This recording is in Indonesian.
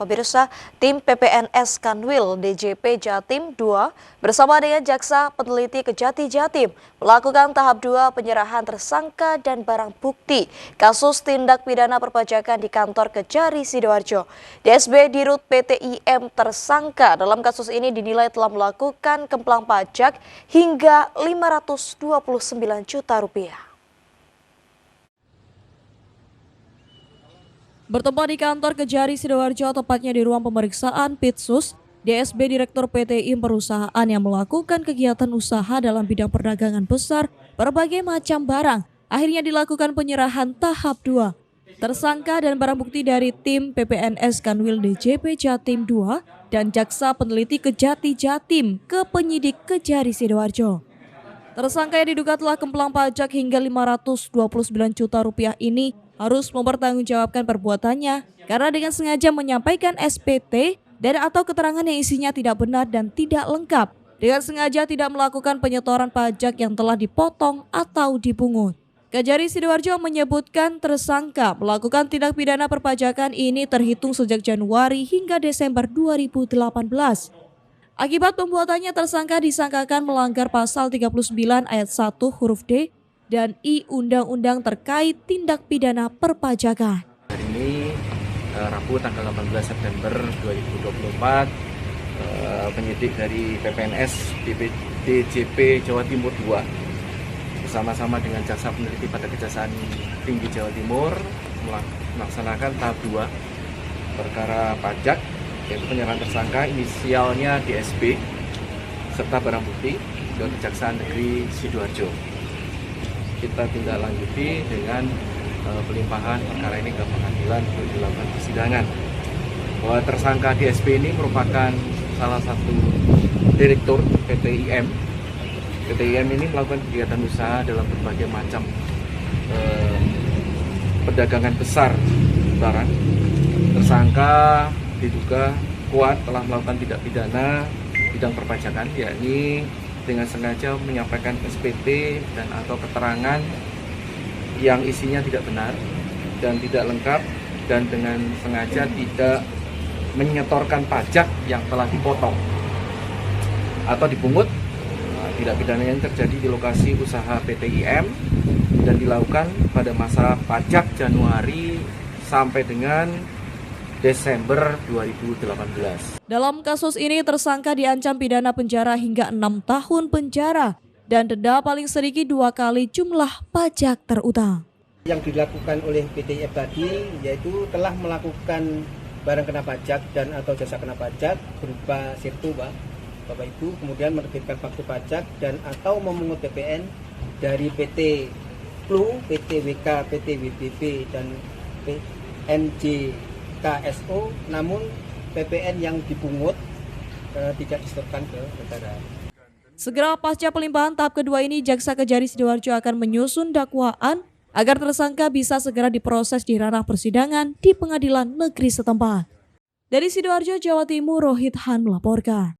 Pemirsa, tim PPNS Kanwil DJP Jatim 2 bersama dengan Jaksa Peneliti Kejati Jatim melakukan tahap 2 penyerahan tersangka dan barang bukti kasus tindak pidana perpajakan di kantor Kejari Sidoarjo. DSB Dirut PT IM tersangka dalam kasus ini dinilai telah melakukan kemplang pajak hingga Rp529 juta. Bertempat di kantor Kejari Sidoarjo, tepatnya di ruang pemeriksaan Pitsus, DSB Direktur PT IM perusahaan yang melakukan kegiatan usaha dalam bidang perdagangan besar berbagai macam barang, akhirnya dilakukan penyerahan tahap 2. Tersangka dan barang bukti dari tim PPNS Kanwil DJP Jatim 2 dan Jaksa Peneliti Kejati Jatim ke penyidik Kejari Sidoarjo. Tersangka yang diduga telah kemplang pajak hingga Rp529 juta ini harus mempertanggungjawabkan perbuatannya karena dengan sengaja menyampaikan SPT dan atau keterangan yang isinya tidak benar dan tidak lengkap, dengan sengaja tidak melakukan penyetoran pajak yang telah dipotong atau dipungut. Kejari Sidoarjo menyebutkan tersangka melakukan tindak pidana perpajakan ini terhitung sejak Januari hingga Desember 2018. Akibat pembuatannya, tersangka disangkakan melanggar pasal 39 ayat 1 huruf D dan I Undang-Undang terkait tindak pidana perpajakan. Hari ini Rabu tanggal 18 September 2024, penyidik dari PPNS DJP Jawa Timur 2 bersama-sama dengan Jaksa Peneliti pada Kejaksaan Tinggi Jawa Timur melaksanakan tahap 2 perkara pajak, yaitu penyerahan tersangka inisialnya DSB serta barang bukti ke Kejaksaan Negeri Sidoarjo. Kita tindak lanjuti dengan pelimpahan perkara ini ke pengadilan untuk dilakukan persidangan. Bahwa tersangka DSB ini merupakan salah satu direktur PT IM. PT IM ini melakukan kegiatan usaha dalam berbagai macam perdagangan besar barang. Tersangka diduga kuat telah melakukan tindak pidana bidang perpajakan, yakni dengan sengaja menyampaikan SPT dan atau keterangan yang isinya tidak benar dan tidak lengkap, dan dengan sengaja tidak menyetorkan pajak yang telah dipotong atau dipungut. Tindak pidana yang terjadi di lokasi usaha PT IM dan dilakukan pada masa pajak Januari sampai dengan Desember 2018. Dalam kasus ini, tersangka diancam pidana penjara hingga 6 tahun penjara dan denda paling sedikit 2 kali jumlah pajak terutang. Yang dilakukan oleh PT IM tadi yaitu telah melakukan barang kena pajak dan atau jasa kena pajak berupa sirtu, Bapak Ibu, kemudian menerbitkan faktur pajak dan atau memungut PPN dari PT PLU, PT WK, PT WBB dan PNJ KSO, namun PPN yang dipungut tidak disetorkan ke negara. Segera pasca pelimpahan tahap kedua ini, Jaksa Kejari Sidoarjo akan menyusun dakwaan agar tersangka bisa segera diproses di ranah persidangan di pengadilan negeri setempat. Dari Sidoarjo, Jawa Timur, Rohit Han melaporkan.